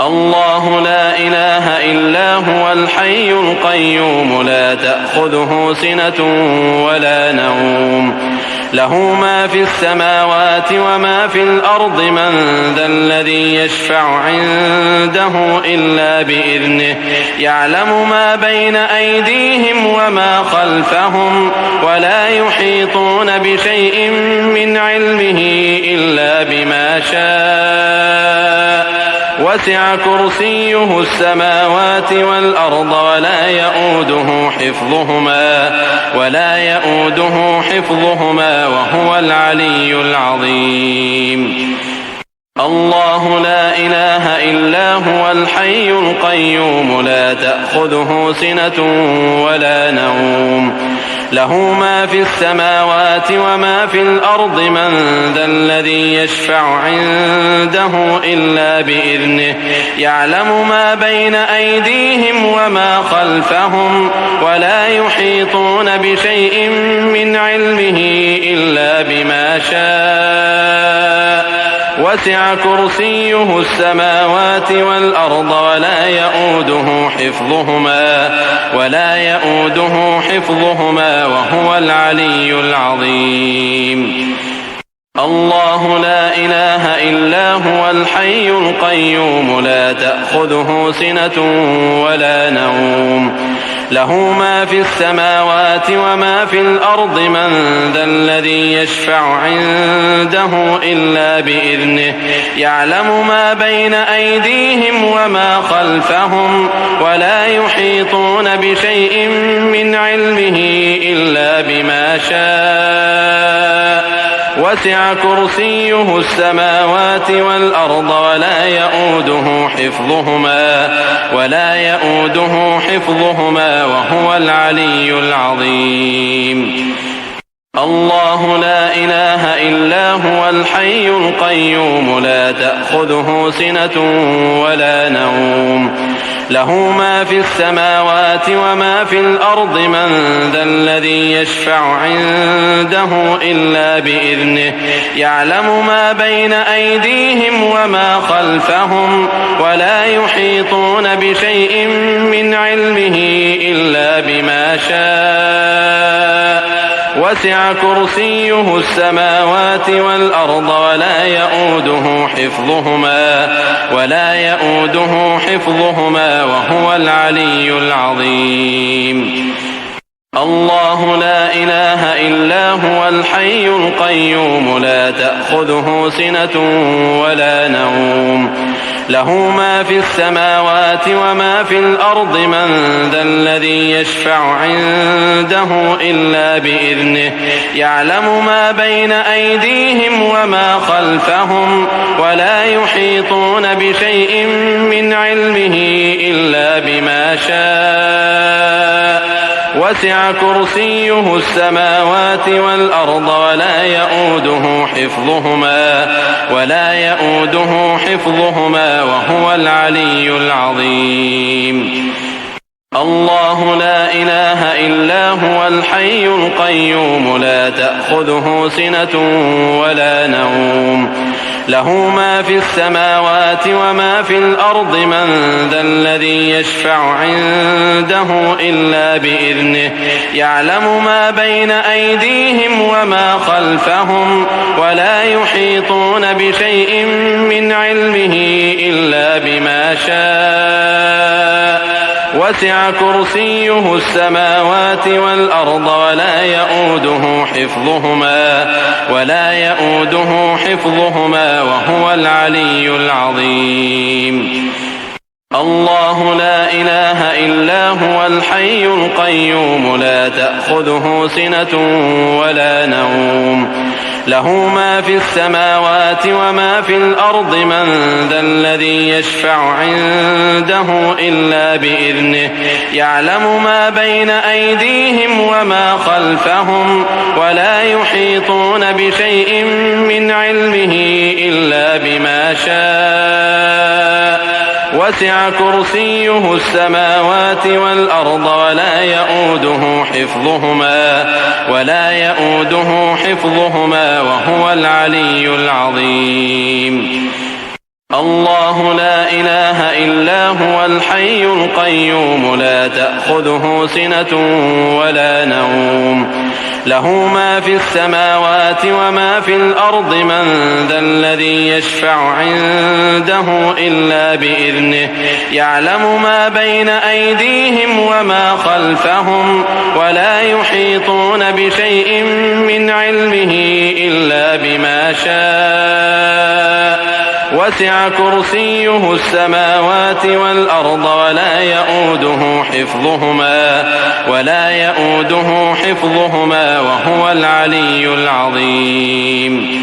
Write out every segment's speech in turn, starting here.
الله لا إله إلا هو الحي القيوم لا تأخذه سنة ولا نوم له ما في السماوات وما في الأرض من ذا الذي يشفع عنده إلا بإذنه يعلم ما بين أيديهم وما خلفهم ولا يحيطون بشيء من علمه إلا بما شاء وسع كرسيه السماوات والأرض ولا يؤوده حفظهما وهو العلي العظيم الله لا إله إلا هو الحي القيوم لا تأخذه سنة ولا نوم له ما في السماوات وما في الأرض من ذا الذي يشفع عنده إلا بإذنه يعلم ما بين أيديهم وما خلفهم ولا يحيطون بشيء من علمه إلا بما شاء وسع كرسيه السماوات والأرض ولا يؤوده حفظهما وهو العلي العظيم الله لا إله إلا هو الحي القيوم لا تأخذه سنة ولا نوم له ما في السماوات وما في الأرض من ذا الذي يشفع عنده إلا بإذنه يعلم ما بين أيديهم وما خلفهم ولا يحيطون بشيء من علمه إلا بما شاء وسع كرسيه السماوات والأرض ولا يؤوده حفظهما وهو العلي العظيم الله لا إله إلا هو الحي القيوم لا تأخذه سنة ولا نوم له ما في السماوات وما في الأرض من ذا الذي يشفع عنده إلا بإذنه يعلم ما بين أيديهم وما خلفهم ولا يحيطون بشيء من علمه إلا بما شاء وسع كرسيه السماوات والأرض ولا يؤوده حفظهما وهو العلي العظيم الله لا إله إلا هو الحي القيوم لا تأخذه سنة ولا نوم له ما في السماوات وما في الأرض من ذا الذي يشفع عنده إلا بإذنه يعلم ما بين أيديهم وما خلفهم ولا يحيطون بشيء من علمه إلا بما شاء وسع كرسيه السماوات والأرض ولا يؤوده حفظهما وهو العلي العظيم الله لا إله إلا هو الحي القيوم لا تأخذه سنة ولا نوم له ما في السماوات وما في الأرض من ذا الذي يشفع عنده إلا بإذنه يعلم ما بين أيديهم وما خلفهم ولا يحيطون بشيء من علمه إلا بما شاء وسع كرسيه السماوات والأرض ولا يؤوده حفظهما وهو العلي العظيم الله لا إله إلا هو الحي القيوم لا تأخذه سنة ولا نوم له ما في السماوات وما في الأرض من ذا الذي يشفع عنده إلا بإذنه يعلم ما بين أيديهم وما خلفهم ولا يحيطون بشيء من علمه إلا بما شاء وسع كرسيه السماوات والأرض ولا يؤوده حفظهما وهو العلي العظيم الله لا إله إلا هو الحي القيوم لا تأخذه سنة ولا نوم له ما في السماوات وما في الأرض من ذا الذي يشفع عنده إلا بإذنه يعلم ما بين أيديهم وما خلفهم ولا يحيطون بشيء من علمه إلا بما شاء وسع كرسيه السماوات والأرض ولا يؤوده حفظهما وهو العلي العظيم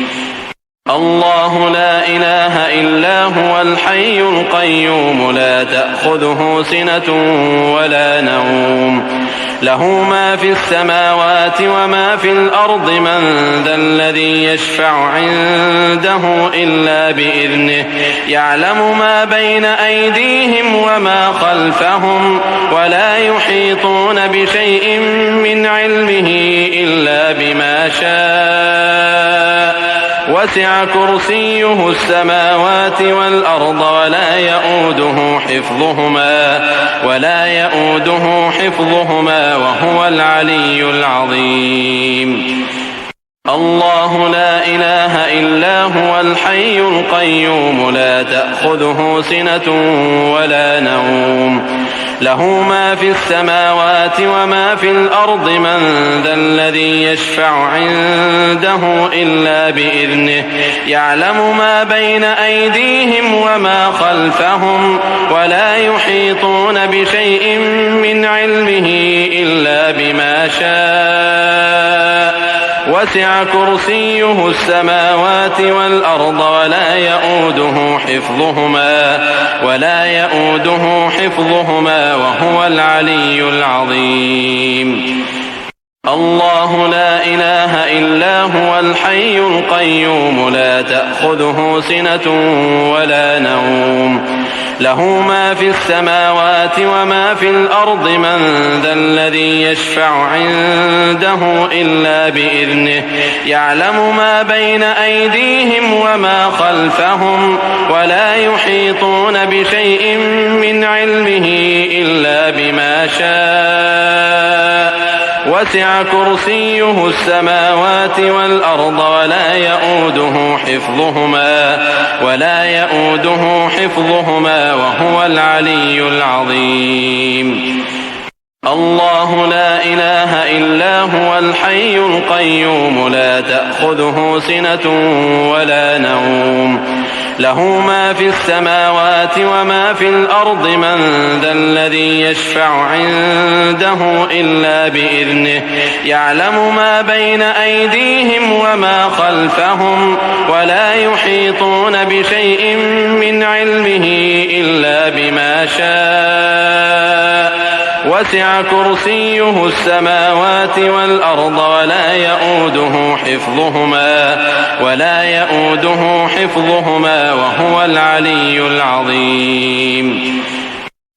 الله لا إله إلا هو الحي القيوم لا تأخذه سنة ولا نوم له ما في السماوات وما في الأرض من ذا الذي يشفع عنده إلا بإذنه يعلم ما بين أيديهم وما خلفهم ولا يحيطون بشيء من علمه إلا بما شاء وسع كرسيه السماوات والأرض ولا يؤوده حفظهما وهو العلي العظيم الله لا إله إلا هو الحي القيوم لا تأخذه سنة ولا نوم له ما في السماوات وما في الأرض من ذا الذي يشفع عنده إلا بإذنه يعلم ما بين أيديهم وما خلفهم ولا يحيطون بشيء من علمه إلا بما شاء وسع كرسيه السماوات والأرض ولا يؤوده حفظهما وهو العلي العظيم الله لا إله إلا هو الحي القيوم لا تأخذه سنة ولا نوم له ما في السماوات وما في الأرض من ذا الذي يشفع عنده إلا بإذنه يعلم ما بين أيديهم وما خلفهم ولا يحيطون بشيء من علمه إلا بما شاء وسع كرسيه السماوات والأرض ولا يؤوده حفظهما وهو العلي العظيم الله لا إله إلا هو الحي القيوم لا تأخذه سنة ولا نوم له ما في السماوات وما في الأرض من ذا الذي يشفع عنده إلا بإذنه يعلم ما بين أيديهم وما خلفهم ولا يحيطون بشيء من علمه إلا بما شاء وسع كرسيه السماوات والأرض ولا يؤوده حفظهما وهو العلي العظيم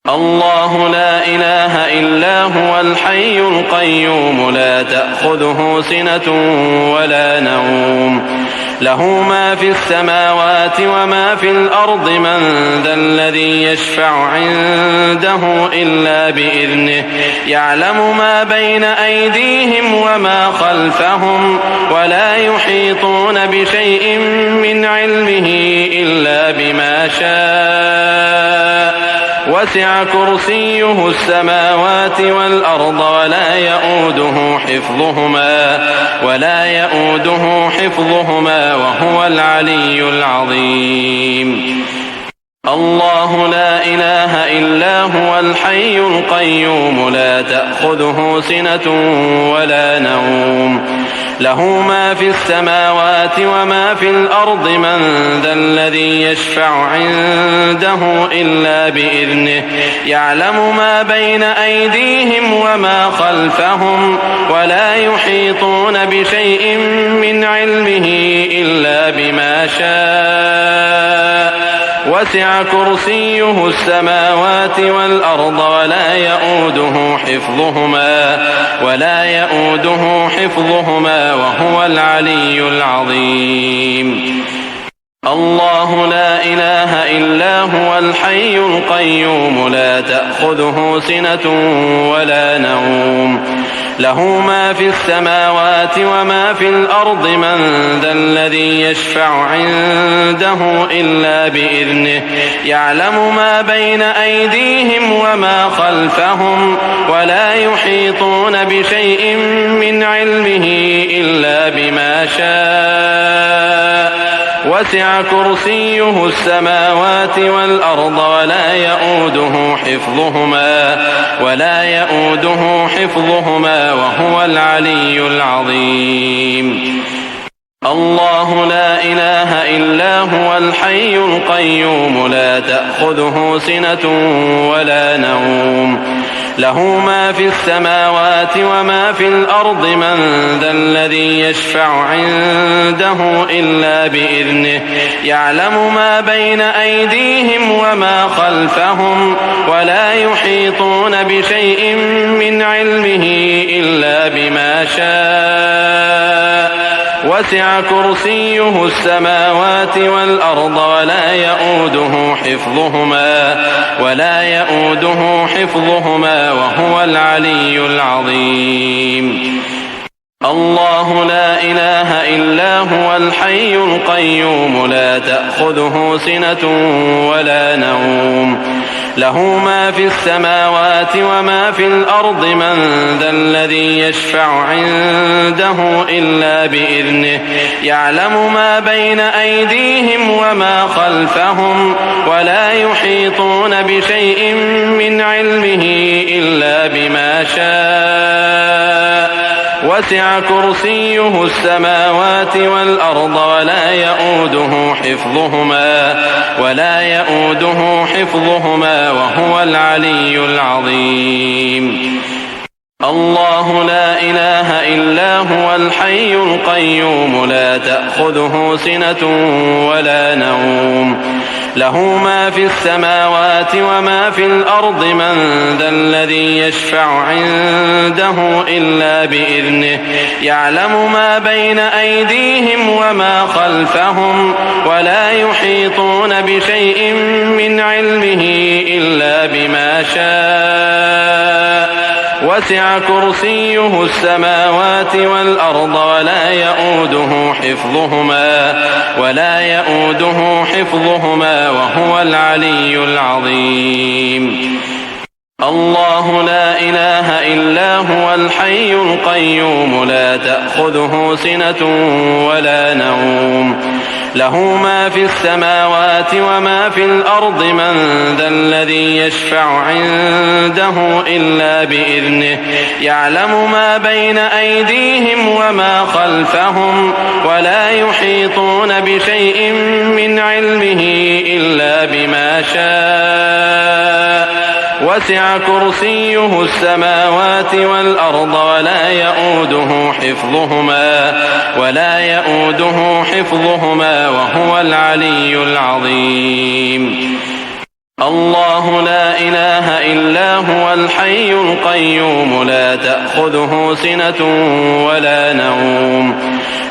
الله لا إله إلا هو الحي القيوم لا تأخذه سنة ولا نوم له ما في السماوات وما في الأرض من ذا الذي يشفع عنده إلا بإذنه يعلم ما بين أيديهم وما خلفهم ولا يحيطون بشيء من علمه إلا بما شاء وسع كرسيه السماوات والأرض ولا يؤوده حفظهما وهو العلي العظيم الله لا إله إلا هو الحي القيوم لا تأخذه سنة ولا نوم له ما في السماوات وما في الأرض من ذا الذي يشفع عنده إلا بإذنه يعلم ما بين أيديهم وما خلفهم ولا يحيطون بشيء من علمه إلا بما شاء وسع كرسيه السماوات والأرض ولا يؤوده حفظهما وهو العلي العظيم الله لا إله إلا هو الحي القيوم لا تأخذه سنة ولا نوم له ما في السماوات وما في الأرض من ذا الذي يشفع عنده إلا بإذنه يعلم ما بين أيديهم وما خلفهم ولا يحيطون بشيء من علمه إلا بما شاء وسع كرسيه السماوات والأرض ولا يؤوده حفظهما وهو العلي العظيم الله لا إله إلا هو الحي القيوم لا تأخذه سنة ولا نوم له ما في السماوات وما في الأرض من ذا الذي يشفع عنده إلا بإذنه يعلم ما بين أيديهم وما خلفهم ولا يحيطون بشيء من علمه إلا بما شاء وسع كرسيه السماوات والأرض ولا يؤوده حفظهما وهو العلي العظيم الله لا إله إلا هو الحي القيوم لا تأخذه سنة ولا نوم له ما في السماوات وما في الأرض من ذا الذي يشفع عنده إلا بإذنه يعلم ما بين أيديهم وما خلفهم ولا يحيطون بشيء من علمه إلا بما شاء وسع كرسيه السماوات والأرض ولا يؤوده حفظهما وهو العلي العظيم الله لا إله إلا هو الحي القيوم لا تأخذه سنة ولا نوم له ما في السماوات وما في الأرض من ذا الذي يشفع عنده إلا بإذنه يعلم ما بين أيديهم وما خلفهم ولا يحيطون بشيء من علمه إلا بما شاء وسع كرسيه السماوات والأرض ولا يؤوده حفظهما وهو العلي العظيم الله لا إله إلا هو الحي القيوم لا تأخذه سنة ولا نوم له ما في السماوات وما في الأرض من ذا الذي يشفع عنده إلا بإذنه يعلم ما بين أيديهم وما خلفهم ولا يحيطون بشيء من علمه إلا بما شاء وسع كرسيه السماوات والأرض ولا يؤوده حفظهما وهو العلي العظيم الله لا إله إلا هو الحي القيوم لا تأخذه سنة ولا نوم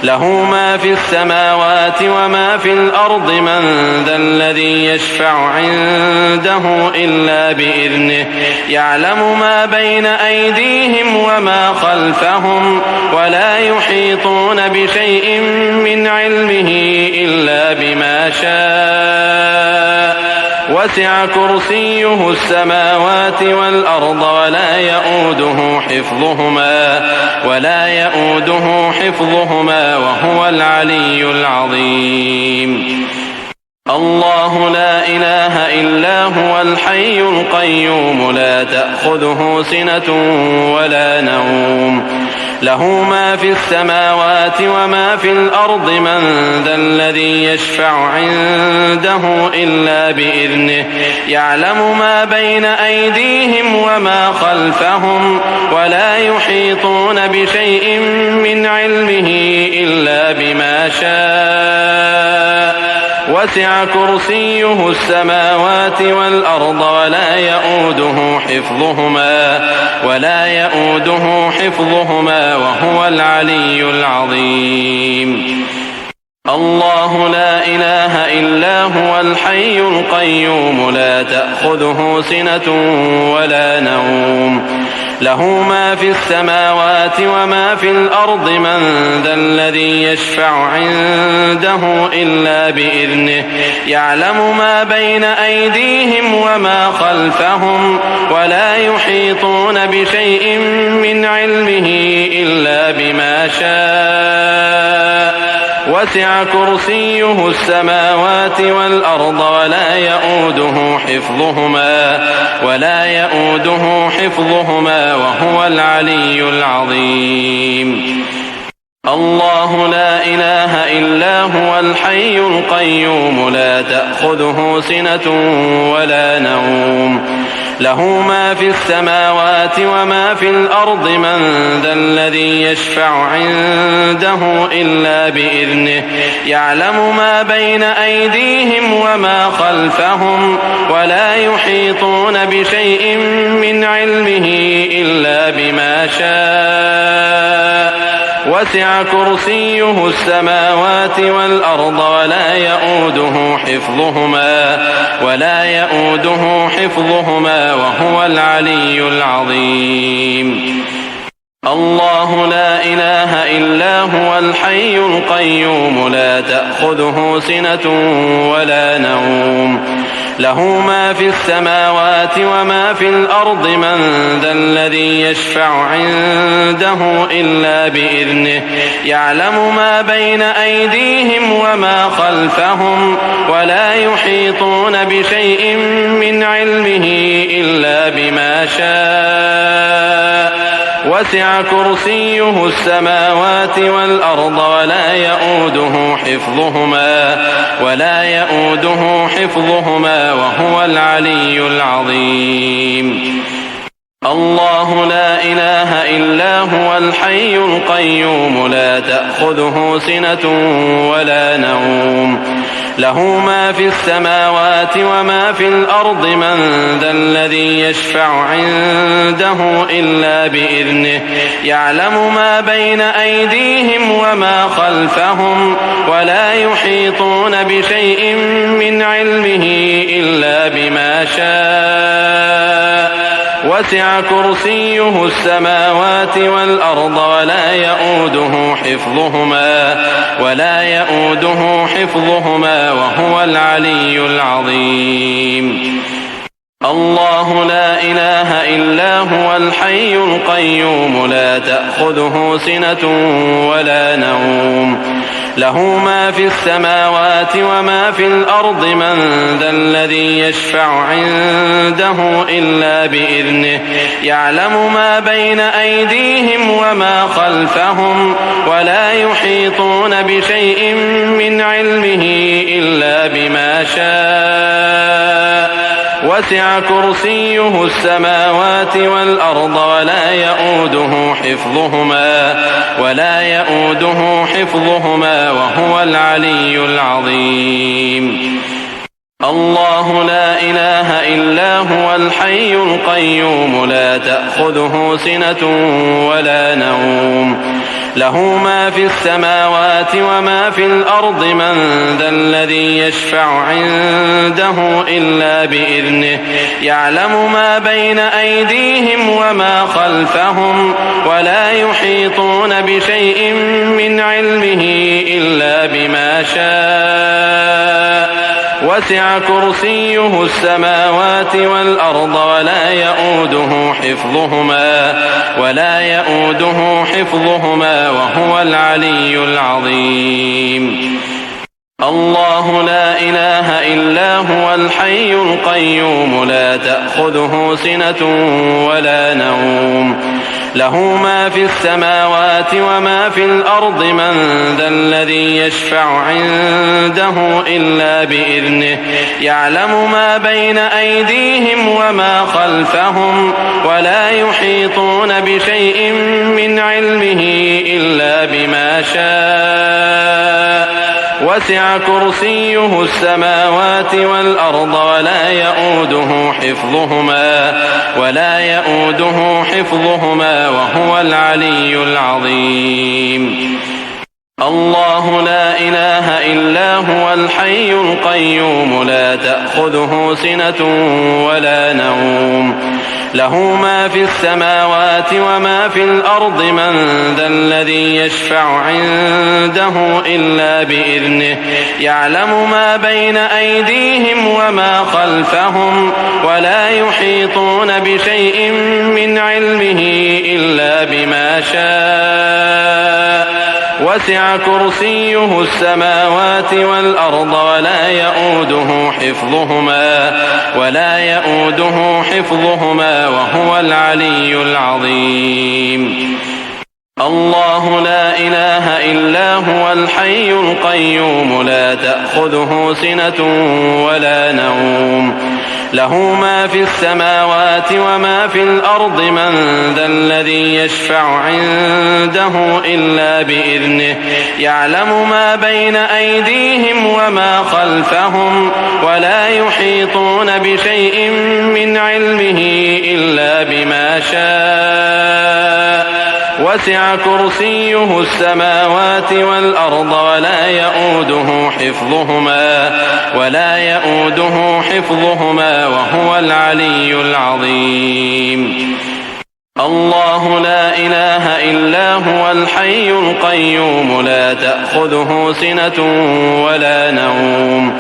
له ما في السماوات وما في الأرض من ذا الذي يشفع عنده إلا بإذنه يعلم ما بين أيديهم وما خلفهم ولا يحيطون بشيء من علمه إلا بما شاء وسع كرسيه السماوات والأرض ولا يؤوده حفظهما وهو العلي العظيم الله لا إله إلا هو الحي القيوم لا تأخذه سنة ولا نوم له ما في السماوات وما في الأرض من ذا الذي يشفع عنده إلا بإذنه يعلم ما بين أيديهم وما خلفهم ولا يحيطون بشيء من علمه إلا بما شاء وسع كرسيه السماوات والأرض ولا يؤوده حفظهما وهو العلي العظيم الله لا إله إلا هو الحي القيوم لا تأخذه سنة ولا نوم له ما في السماوات وما في الأرض من ذا الذي يشفع عنده إلا بإذنه يعلم ما بين أيديهم وما خلفهم ولا يحيطون بشيء من علمه إلا بما شاء وسع كرسيه السماوات والأرض ولا يؤوده حفظهما وهو العلي العظيم الله لا إله إلا هو الحي القيوم لا تأخذه سنة ولا نوم له ما في السماوات وما في الأرض من ذا الذي يشفع عنده إلا بإذنه يعلم ما بين أيديهم وما خلفهم ولا يحيطون بشيء من علمه إلا بما شاء وسع كرسيه السماوات والأرض ولا يؤوده حفظهما وهو العلي العظيم الله لا إله إلا هو الحي القيوم لا تأخذه سنة ولا نوم له ما في السماوات وما في الأرض من ذا الذي يشفع عنده إلا بإذنه يعلم ما بين أيديهم وما خلفهم ولا يحيطون بشيء من علمه إلا بما شاء وسع كرسيه السماوات والأرض ولا يؤوده حفظهما وهو العلي العظيم الله لا إله إلا هو الحي القيوم لا تأخذه سنة ولا نوم له ما في السماوات وما في الأرض من ذا الذي يشفع عنده إلا بإذنه يعلم ما بين أيديهم وما خلفهم ولا يحيطون بشيء من علمه إلا بما شاء وسع كرسيه السماوات والأرض ولا يؤوده حفظهما وهو العلي العظيم الله لا إله إلا هو الحي القيوم لا تأخذه سنة ولا نوم له ما في السماوات وما في الأرض من ذا الذي يشفع عنده إلا بإذنه يعلم ما بين أيديهم وما خلفهم ولا يحيطون بشيء من علمه إلا بما شاء وسع كرسيه السماوات والأرض ولا يؤوده حفظهما وهو العلي العظيم الله لا إله إلا هو الحي القيوم لا تأخذه سنة ولا نوم له ما في السماوات وما في الأرض من ذا الذي يشفع عنده إلا بإذنه يعلم ما بين أيديهم وما خلفهم ولا يحيطون بشيء من علمه إلا بما شاء وسع كرسيه السماوات والأرض ولا يؤوده حفظهما وهو العلي العظيم الله لا إله إلا هو الحي القيوم لا تأخذه سنة ولا نوم له ما في السماوات وما في الأرض من ذا الذي يشفع عنده إلا بإذنه يعلم ما بين أيديهم وما خلفهم ولا يحيطون بشيء من علمه إلا بما شاء وسع كرسيه السماوات والأرض ولا يؤوده حفظهما وهو العلي العظيم الله لا إله إلا هو الحي القيوم لا تأخذه سنة ولا نوم له ما في السماوات وما في الأرض من ذا الذي يشفع عنده إلا بإذنه يعلم ما بين أيديهم وما خلفهم ولا يحيطون بشيء من علمه إلا بما شاء وسع كرسيه السماوات والأرض ولا يؤوده حفظهما وهو العلي العظيم الله لا إله إلا هو الحي القيوم لا تأخذه سنة ولا نوم له ما في السماوات وما في الأرض من ذا الذي يشفع عنده إلا بإذنه يعلم ما بين أيديهم وما خلفهم ولا يحيطون بشيء من علمه إلا بما شاء وسع كرسيه السماوات والأرض ولا يؤوده حفظهما وهو العلي العظيم الله لا إله إلا هو الحي القيوم لا تأخذه سنة ولا نوم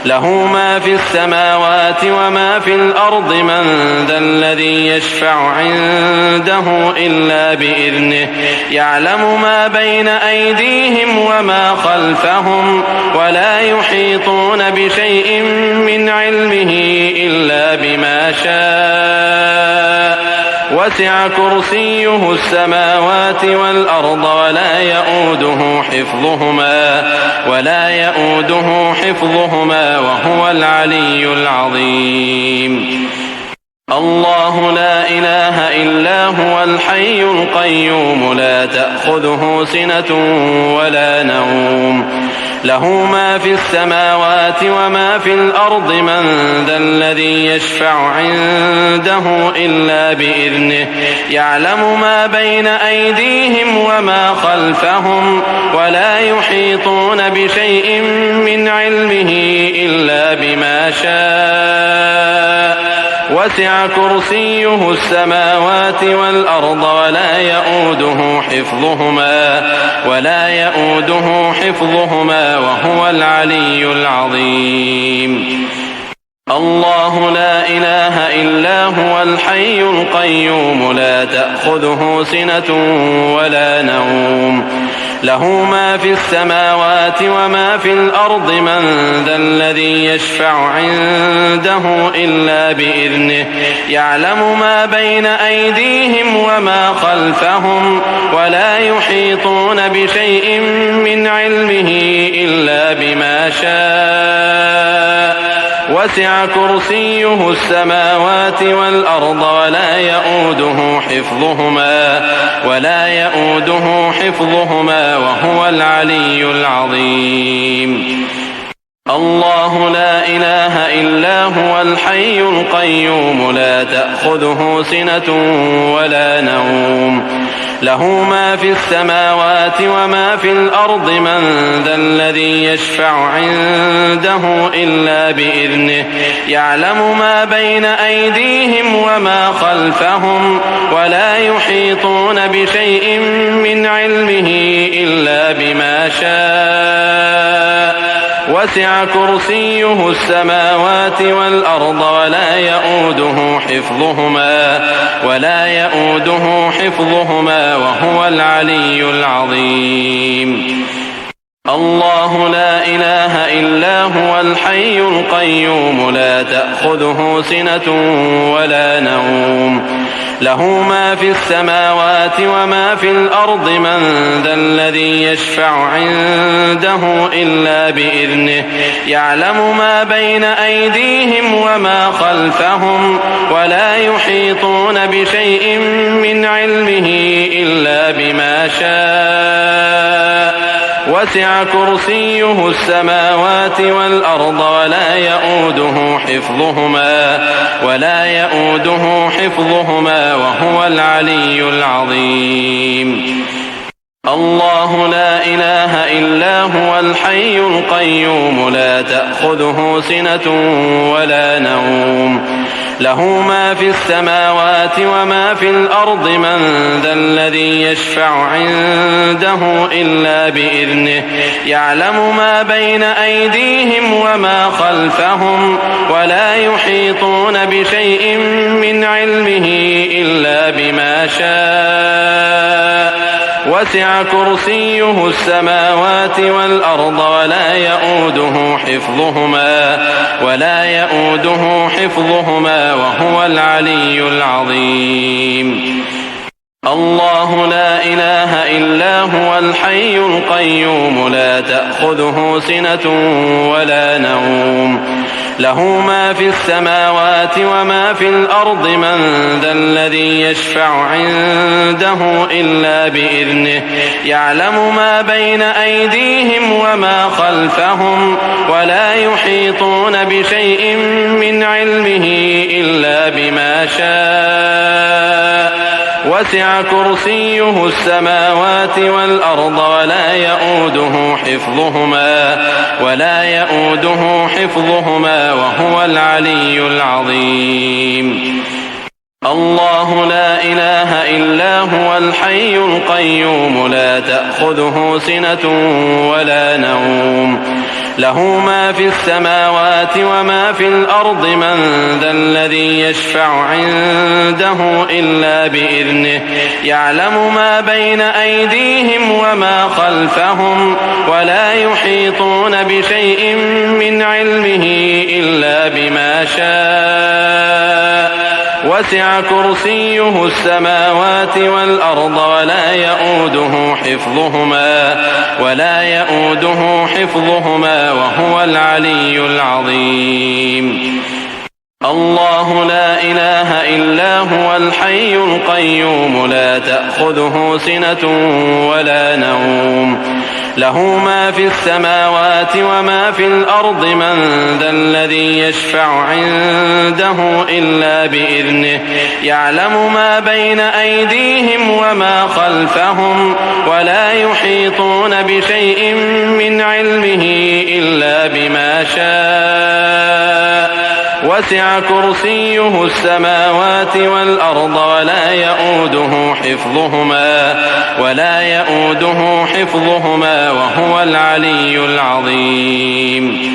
له ما في السماوات وما في الأرض من ذا الذي يشفع عنده إلا بإذنه يعلم ما بين أيديهم وما خلفهم ولا يحيطون بشيء من علمه إلا بما شاء وسع كرسيه السماوات والأرض ولا يؤوده حفظهما وهو العلي العظيم الله لا إله إلا هو الحي القيوم لا تأخذه سنة ولا نوم له ما في السماوات وما في الأرض من ذا الذي يشفع عنده إلا بإذنه يعلم ما بين أيديهم وما خلفهم ولا يحيطون بشيء من علمه إلا بما شاء وسع كرسيه السماوات والأرض ولا يؤوده حفظهما وهو العلي العظيم الله لا إله إلا هو الحي القيوم لا تأخذه سنة ولا نوم له ما في السماوات وما في الأرض من ذا الذي يشفع عنده إلا بإذنه يعلم ما بين أيديهم وما خلفهم ولا يحيطون بشيء من علمه إلا بما شاء وسع كرسيه السماوات والأرض ولا يؤوده حفظهما وهو العلي العظيم الله لا إله إلا هو الحي القيوم لا تأخذه سنة ولا نوم له ما في السماوات وما في الأرض من ذا الذي يشفع عنده إلا بإذنه يعلم ما بين أيديهم وما خلفهم ولا يحيطون بشيء من علمه إلا بما شاء وسع كرسيه السماوات والأرض ولا يؤوده حفظهما وهو العلي العظيم الله لا إله إلا هو الحي القيوم لا تأخذه سنة ولا نوم له ما في السماوات وما في الأرض من ذا الذي يشفع عنده إلا بإذنه يعلم ما بين أيديهم وما خلفهم ولا يحيطون بشيء من علمه إلا بما شاء وسع كرسيه السماوات والأرض ولا يؤوده حفظهما وهو العلي العظيم الله لا إله إلا هو الحي القيوم لا تأخذه سنة ولا نوم له ما في السماوات وما في الأرض من ذا الذي يشفع عنده إلا بإذنه يعلم ما بين أيديهم وما خلفهم ولا يحيطون بشيء من علمه إلا بما شاء وسع كرسيه السماوات والأرض ولا يؤوده حفظهما وهو العلي العظيم الله لا إله إلا هو الحي القيوم لا تأخذه سنة ولا نوم له ما في السماوات وما في الأرض من ذا الذي يشفع عنده إلا بإذنه يعلم ما بين أيديهم وما خلفهم ولا يحيطون بشيء من علمه إلا بما شاء وسع كرسيه السماوات والأرض ولا يؤوده حفظهما وهو العلي العظيم الله لا إله إلا هو الحي القيوم لا تأخذه سنة ولا نوم له ما في السماوات وما في الأرض من ذا الذي يشفع عنده إلا بإذنه يعلم ما بين أيديهم وما خلفهم ولا يحيطون بشيء من علمه إلا بما شاء وسع كرسيه السماوات والأرض ولا يؤوده حفظهما وهو العلي العظيم الله لا إله إلا هو الحي القيوم لا تأخذه سنة ولا نوم له ما في السماوات وما في الأرض من ذا الذي يشفع عنده إلا بإذنه يعلم ما بين أيديهم وما خلفهم ولا يحيطون بشيء من علمه إلا بما شاء وسع كرسيه السماوات والأرض ولا يؤوده حفظهما وهو العلي العظيم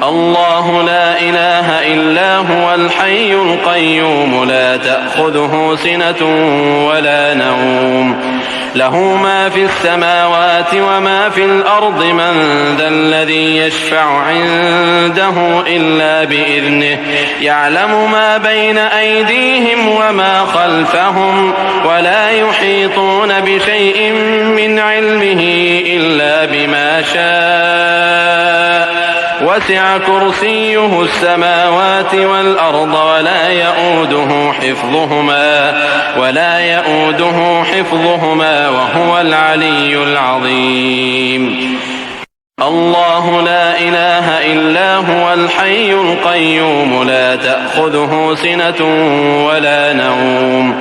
الله لا إله إلا هو الحي القيوم لا تأخذه سنة ولا نوم له ما في السماوات وما في الأرض من ذا الذي يشفع عنده إلا بإذنه يعلم ما بين أيديهم وما خلفهم ولا يحيطون بشيء من علمه إلا بما شاء وسع كرسيه السماوات والأرض ولا يؤوده حفظهما وهو العلي العظيم الله لا إله إلا هو الحي القيوم لا تأخذه سنة ولا نوم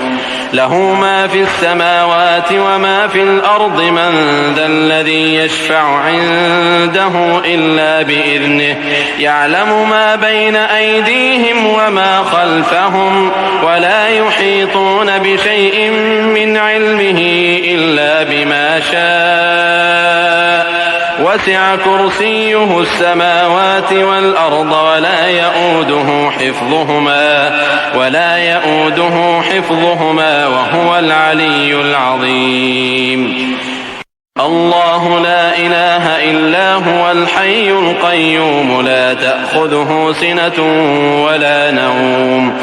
له ما في السماوات وما في الأرض من ذا الذي يشفع عنده إلا بإذنه يعلم ما بين أيديهم وما خلفهم ولا يحيطون بشيء من علمه إلا بما شاء وسع كرسيه السماوات والأرض ولا يؤوده حفظهما وهو العلي العظيم الله لا إله إلا هو الحي القيوم لا تأخذه سنة ولا نوم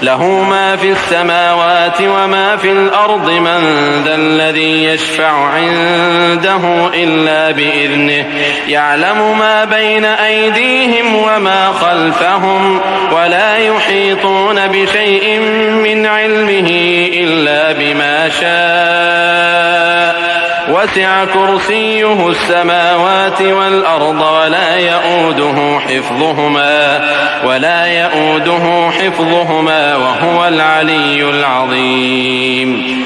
له ما في السماوات وما في الأرض من ذا الذي يشفع عنده إلا بإذنه يعلم ما بين أيديهم وما خلفهم ولا يحيطون بشيء من علمه إلا بما شاء وسع كرسيه السماوات والأرض ولا يؤوده حفظهما وهو العلي العظيم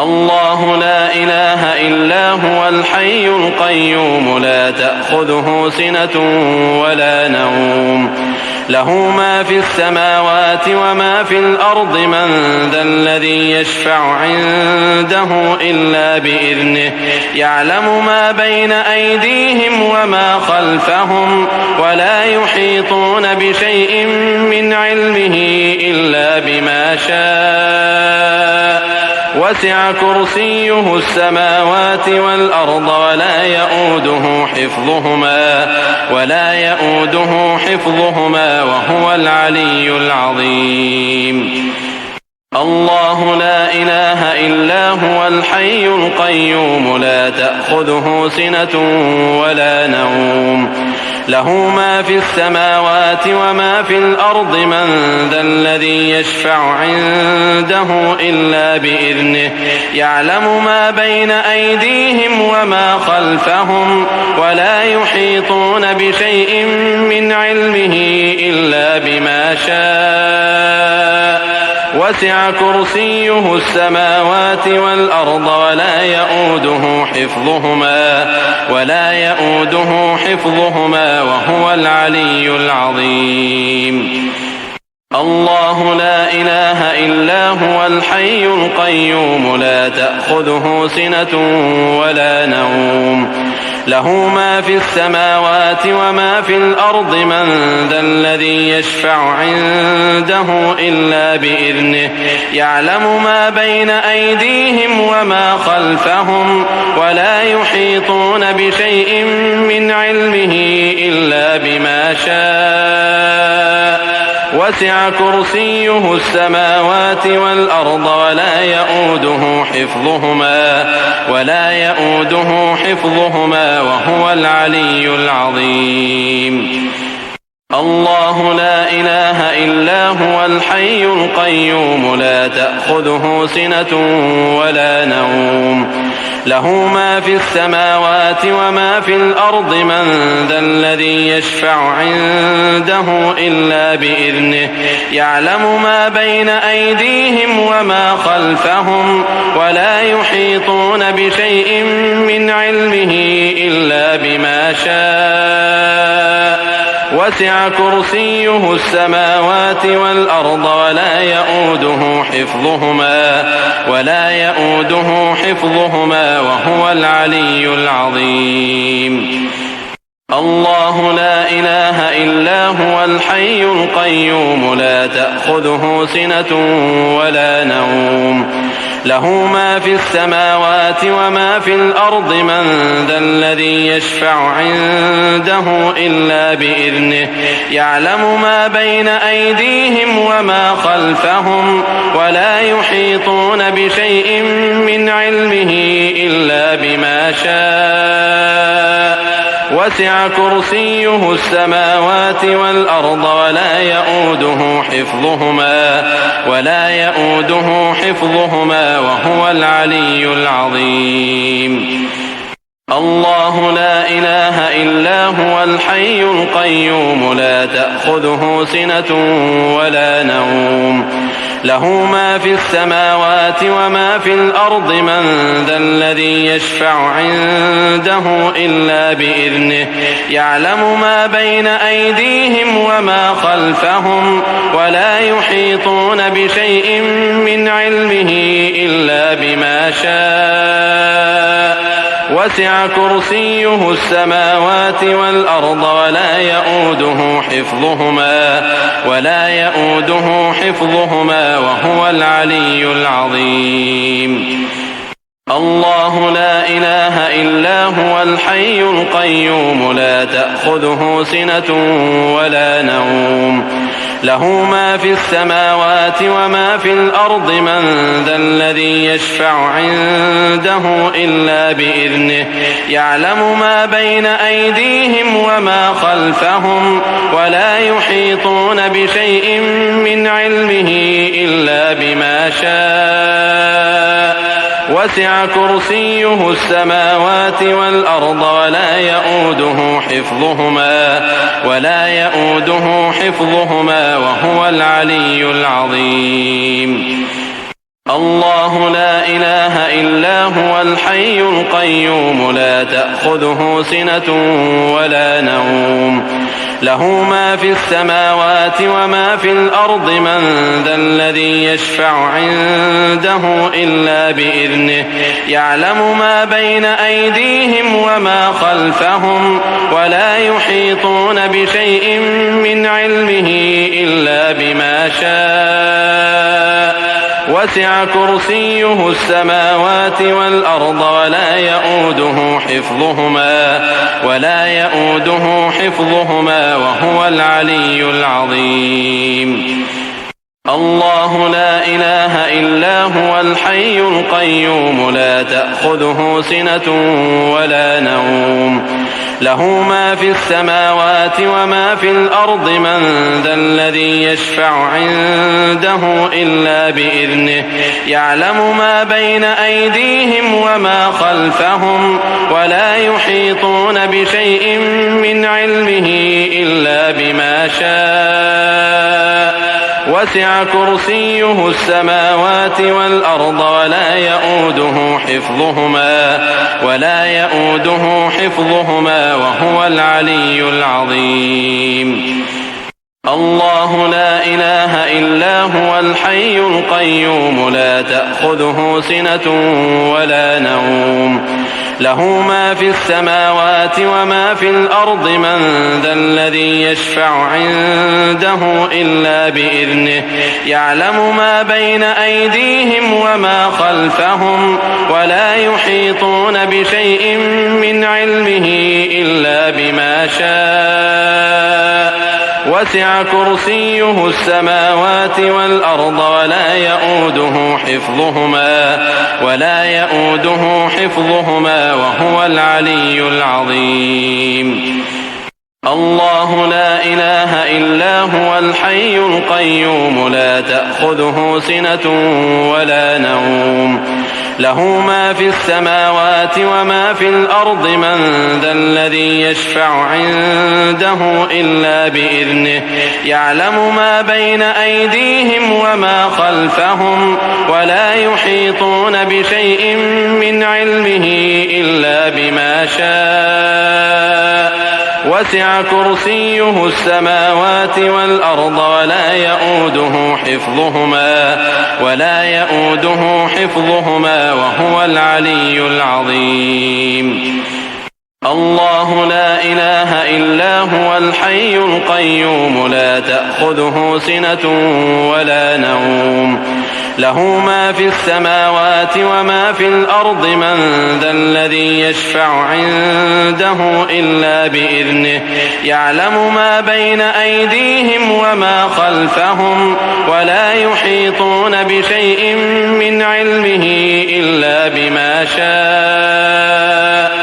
الله لا إله إلا هو الحي القيوم لا تأخذه سنة ولا نوم له ما في السماوات وما في الأرض من ذا الذي يشفع عنده إلا بإذنه يعلم ما بين أيديهم وما خلفهم ولا يحيطون بشيء من علمه إلا بما شاء وسع كرسيه السماوات والأرض ولا يؤوده حفظهما وهو العلي العظيم الله لا إله إلا هو الحي القيوم لا تأخذه سنة ولا نوم له ما في السماوات وما في الأرض من ذا الذي يشفع عنده إلا بإذنه يعلم ما بين أيديهم وما خلفهم ولا يحيطون بشيء من علمه إلا بما شاء وسع كرسيه السماوات والأرض ولا يؤوده حفظهما وهو العلي العظيم الله لا إله إلا هو الحي القيوم لا تأخذه سنة ولا نوم له ما في السماوات وما في الأرض من ذا الذي يشفع عنده إلا بإذنه يعلم ما بين أيديهم وما خلفهم ولا يحيطون بشيء من علمه إلا بما شاء وسع كرسيه السماوات والأرض ولا يؤوده حفظهما وهو العلي العظيم الله لا إله إلا هو الحي القيوم لا تأخذه سنة ولا نوم له ما في السماوات وما في الأرض من ذا الذي يشفع عنده إلا بإذنه يعلم ما بين أيديهم وما خلفهم ولا يحيطون بشيء من علمه إلا بما شاء وسع كرسيه السماوات والأرض ولا يؤوده حفظهما وهو العلي العظيم الله لا إله إلا هو الحي القيوم لا تأخذه سنة ولا نوم له ما في السماوات وما في الأرض من ذا الذي يشفع عنده إلا بإذنه يعلم ما بين أيديهم وما خلفهم ولا يحيطون بشيء من علمه إلا بما شاء وسع كرسيه السماوات والأرض ولا يؤوده حفظهما وهو العلي العظيم الله لا إله إلا هو الحي القيوم لا تأخذه سنة ولا نوم له ما في السماوات وما في الأرض من ذا الذي يشفع عنده إلا بإذنه يعلم ما بين أيديهم وما خلفهم ولا يحيطون بشيء من علمه إلا بما شاء وسع كرسيه السماوات والأرض ولا يؤوده حفظهما وهو العلي العظيم الله لا إله إلا هو الحي القيوم لا تأخذه سنة ولا نوم له ما في السماوات وما في الأرض من ذا الذي يشفع عنده إلا بإذنه يعلم ما بين أيديهم وما خلفهم ولا يحيطون بشيء من علمه إلا بما شاء وسع كرسيه السماوات والأرض ولا يؤوده حفظهما وهو العلي العظيم الله لا إله إلا هو الحي القيوم لا تأخذه سنة ولا نوم له ما في السماوات وما في الأرض من ذا الذي يشفع عنده إلا بإذنه يعلم ما بين أيديهم وما خلفهم ولا يحيطون بشيء من علمه إلا بما شاء وسع كرسيه السماوات والأرض ولا يؤوده حفظهما وهو العلي العظيم الله لا إله إلا هو الحي القيوم لا تأخذه سنة ولا نوم له ما في السماوات وما في الأرض من ذا الذي يشفع عنده إلا بإذنه يعلم ما بين أيديهم وما خلفهم ولا يحيطون بشيء من علمه إلا بما شاء وسع كرسيه السماوات والأرض ولا يؤوده حفظهما وهو العلي العظيم الله لا إله إلا هو الحي القيوم لا تأخذه سنة ولا نوم له ما في السماوات وما في الأرض من ذا الذي يشفع عنده إلا بإذنه يعلم ما بين أيديهم وما خلفهم ولا يحيطون بشيء من علمه إلا بما شاء وسع كرسيه السماوات والأرض ولا يؤوده حفظهما وهو العلي العظيم الله لا إله إلا هو الحي القيوم لا تأخذه سنة ولا نوم له ما في السماوات وما في الأرض من ذا الذي يشفع عنده إلا بإذنه يعلم ما بين أيديهم وما خلفهم ولا يحيطون بشيء من علمه إلا بما شاء وسع كرسيه السماوات والأرض ولا يؤوده حفظهما وهو العلي العظيم الله لا إله إلا هو الحي القيوم لا تأخذه سنة ولا نوم له ما في السماوات وما في الأرض من ذا الذي يشفع عنده إلا بإذنه يعلم ما بين أيديهم وما خلفهم ولا يحيطون بشيء من علمه إلا بما شاء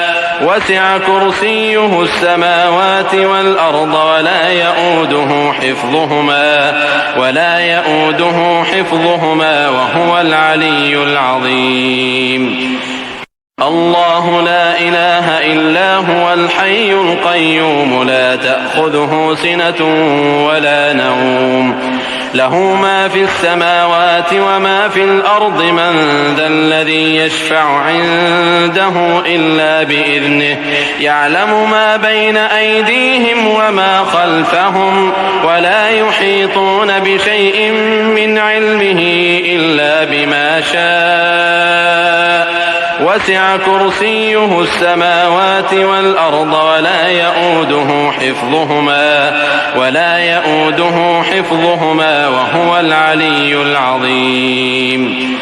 وسع كرسيه السماوات والأرض ولا يؤوده حفظهما وهو العلي العظيم الله لا إله إلا هو الحي القيوم لا تأخذه سنة ولا نوم له ما في السماوات وما في الأرض من ذا الذي يشفع عنده إلا بإذنه يعلم ما بين أيديهم وما خلفهم ولا يحيطون بشيء من علمه إلا بما شاء وسع كرسيه السماوات والأرض ولا يؤوده حفظهما وهو العلي العظيم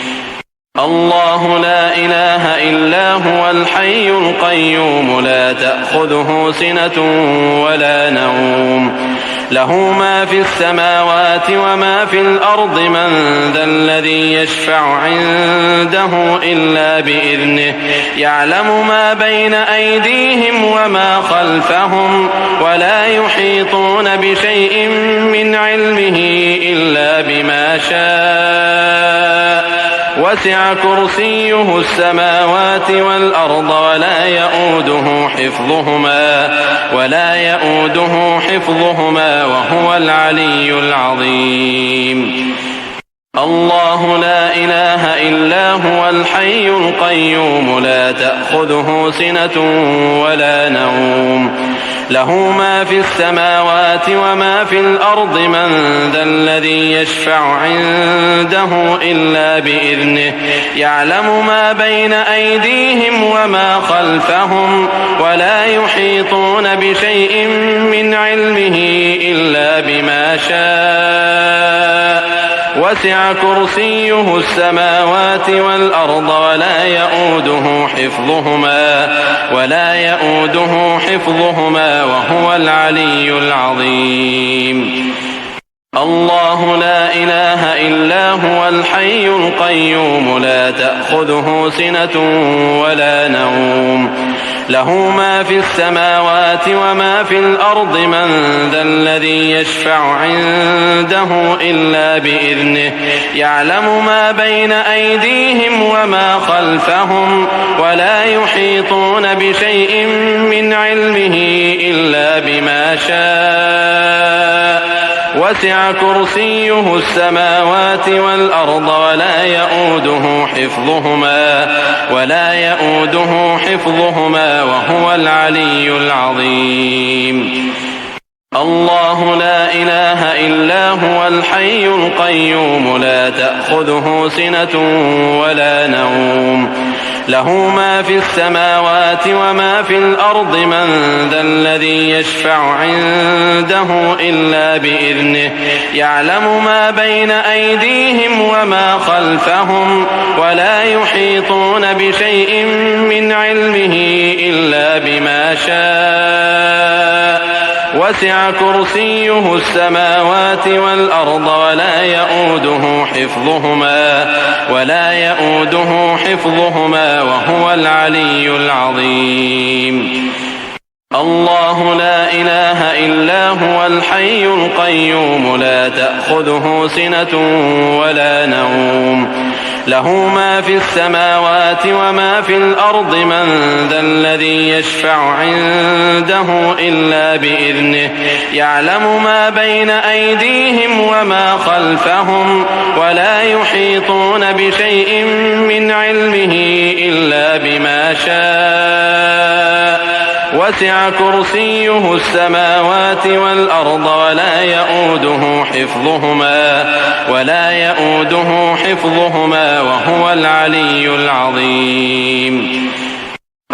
الله لا إله إلا هو الحي القيوم لا تأخذه سنة ولا نوم له ما في السماوات وما في الأرض من ذا الذي يشفع عنده إلا بإذنه يعلم ما بين أيديهم وما خلفهم ولا يحيطون بشيء من علمه إلا بما شاء وسع كرسيه السماوات والأرض ولا يؤوده حفظهما وهو العلي العظيم الله لا إله إلا هو الحي القيوم لا تأخذه سنة ولا نوم له ما في السماوات وما في الأرض من ذا الذي يشفع عنده إلا بإذنه يعلم ما بين أيديهم وما خلفهم ولا يحيطون بشيء من علمه إلا بما شاء وسع كرسيه السماوات والأرض ولا يؤوده حفظهما وهو العلي العظيم الله لا إله إلا هو الحي القيوم لا تأخذه سنة ولا نوم له ما في السماوات وما في الأرض من ذا الذي يشفع عنده إلا بإذنه يعلم ما بين أيديهم وما خلفهم ولا يحيطون بشيء من علمه إلا بما شاء وسع كرسيه السماوات والأرض ولا يؤوده حفظهما وهو العلي العظيم الله لا إله إلا هو الحي القيوم لا تأخذه سنة ولا نوم له ما في السماوات وما في الأرض من ذا الذي يشفع عنده إلا بإذنه يعلم ما بين أيديهم وما خلفهم ولا يحيطون بشيء من علمه إلا بما شاء وسع كرسيه السماوات والأرض ولا يؤوده حفظهما وهو العلي العظيم الله لا إله إلا هو الحي القيوم لا تأخذه سنة ولا نوم له ما في السماوات وما في الأرض من ذا الذي يشفع عنده إلا بإذنه يعلم ما بين أيديهم وما خلفهم ولا يحيطون بشيء من علمه إلا بما شاء وسع كرسيه السماوات والأرض ولا يؤوده حفظهما وهو العلي العظيم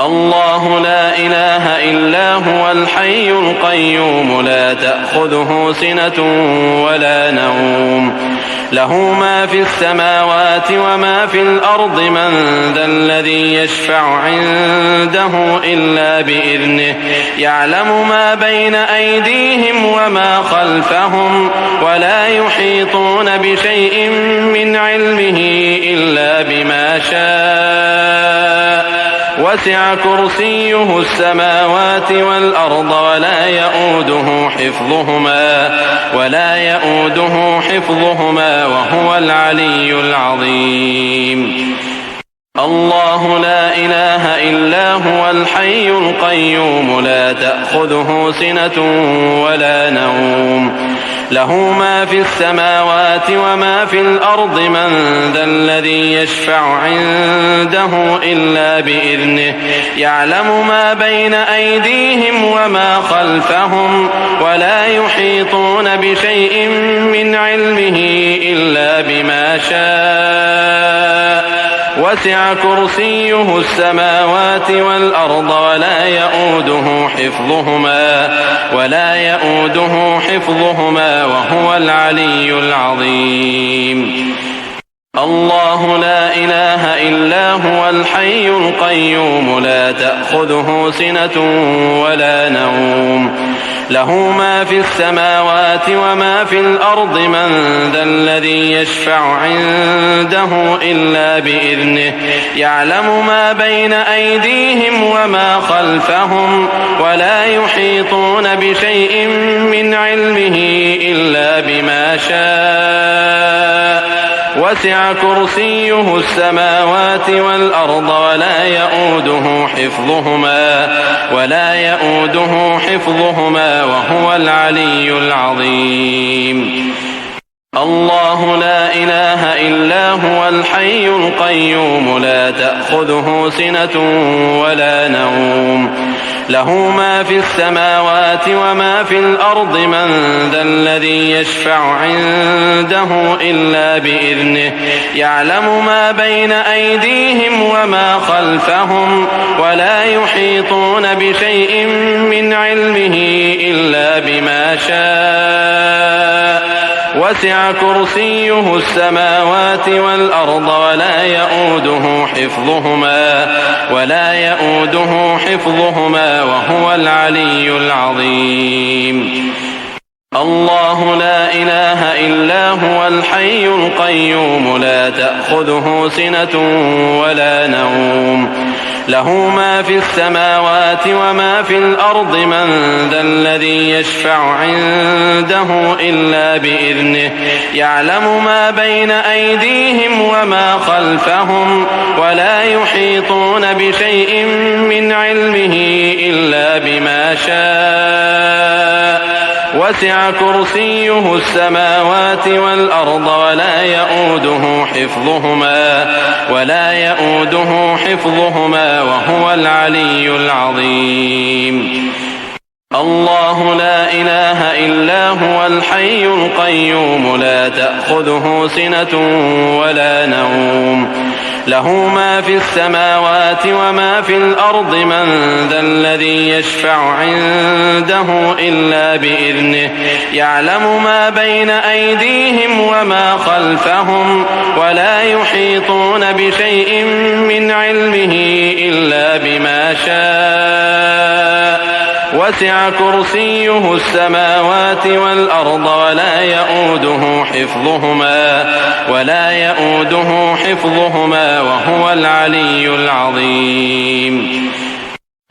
الله لا إله إلا هو الحي القيوم لا تأخذه سنة ولا نوم له ما في السماوات وما في الأرض من ذا الذي يشفع عنده إلا بإذنه يعلم ما بين أيديهم وما خلفهم ولا يحيطون بشيء من علمه إلا بما شاء وسع كرسيه السماوات والأرض ولا يؤوده حفظهما وهو العلي العظيم الله لا إله إلا هو الحي القيوم لا تأخذه سنة ولا نوم له ما في السماوات وما في الأرض من ذا الذي يشفع عنده إلا بإذنه يعلم ما بين أيديهم وما خلفهم ولا يحيطون بشيء من علمه إلا بما شاء وسع كرسيه السماوات والأرض ولا يؤوده حفظهما وهو العلي العظيم الله لا إله إلا هو الحي القيوم لا تأخذه سنة ولا نوم له ما في السماوات وما في الأرض من ذا الذي يشفع عنده إلا بإذنه يعلم ما بين أيديهم وما خلفهم ولا يحيطون بشيء من علمه إلا بما شاء وسع كرسيه السماوات والأرض ولا يؤوده حفظهما وهو العلي العظيم الله لا إله إلا هو الحي الحي القيوم لا تأخذه سنة ولا نوم له ما في السماوات وما في الأرض من ذا الذي يشفع عنده إلا بإذنه يعلم ما بين أيديهم وما خلفهم ولا يحيطون بشيء من علمه إلا بما شاء وسع كرسيه السماوات والأرض ولا يؤوده حفظهما وهو العلي العظيم الله لا إله إلا هو الحي القيوم لا تأخذه سنة ولا نوم له ما في السماوات وما في الأرض من ذا الذي يشفع عنده إلا بإذنه يعلم ما بين أيديهم وما خلفهم ولا يحيطون بشيء من علمه إلا بما شاء وسع كرسيه السماوات والأرض ولا يؤوده حفظهما وهو العلي العظيم الله لا إله إلا هو الحي القيوم لا تأخذه سنة ولا نوم له ما في السماوات وما في الأرض من ذا الذي يشفع عنده إلا بإذنه يعلم ما بين أيديهم وما خلفهم ولا يحيطون بشيء من علمه إلا بما شاء وسع كرسيه السماوات والأرض ولا يؤوده حفظهما وهو العلي العظيم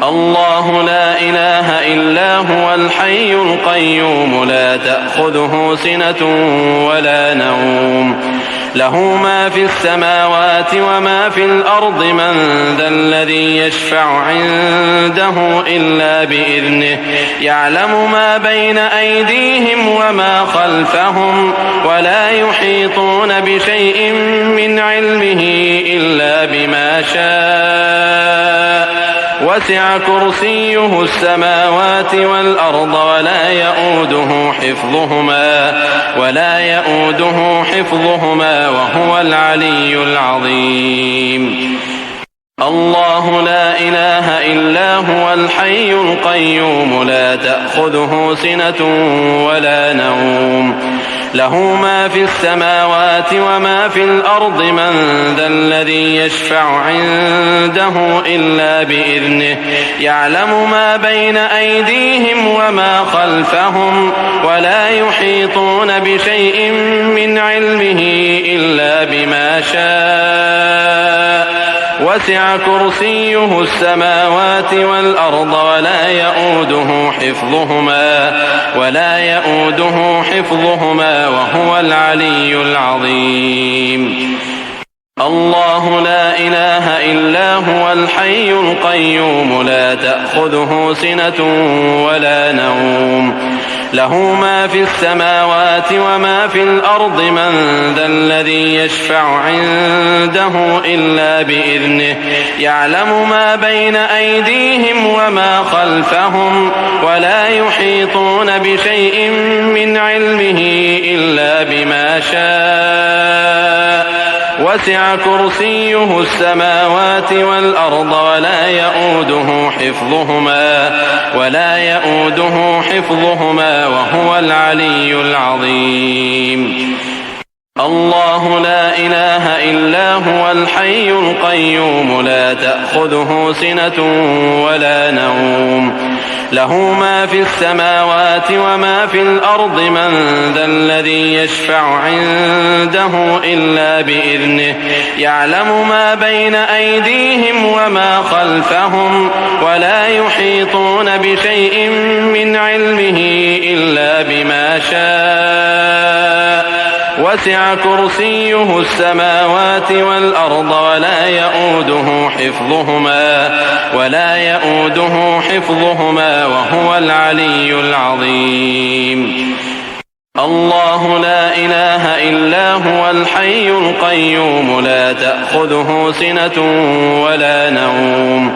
الله لا إله إلا هو الحي القيوم لا تأخذه سنة ولا نوم له ما في السماوات وما في الأرض من ذا الذي يشفع عنده إلا بإذنه يعلم ما بين أيديهم وما خلفهم ولا يحيطون بشيء من علمه إلا بما شاء وسع كرسيه السماوات والأرض ولا يؤوده حفظهما وهو العلي العظيم الله لا إله إلا هو الحي القيوم لا تأخذه سنة ولا نوم له ما في السماوات وما في الأرض من ذا الذي يشفع عنده إلا بإذنه يعلم ما بين أيديهم وما خلفهم ولا يحيطون بشيء من علمه إلا بما شاء وسع كرسيه السماوات والأرض ولا يؤوده حفظهما وهو العلي العظيم الله لا إله إلا هو الحي القيوم لا تأخذه سنة ولا نوم له ما في السماوات وما في الأرض من ذا الذي يشفع عنده إلا بإذنه يعلم ما بين أيديهم وما خلفهم ولا يحيطون بشيء من علمه إلا بما شاء وسع كرسيه السماوات والأرض ولا يؤوده حفظهما وهو العلي العظيم الله لا إله إلا هو الحي القيوم لا تأخذه سنة ولا نوم له ما في السماوات وما في الأرض من ذا الذي يشفع عنده إلا بإذنه يعلم ما بين أيديهم وما خلفهم ولا يحيطون بشيء من علمه إلا بما شاء وسع كرسيه السماوات والأرض ولا يؤوده حفظهما وهو العلي العظيم الله لا إله إلا هو الحي القيوم لا تأخذه سنة ولا نوم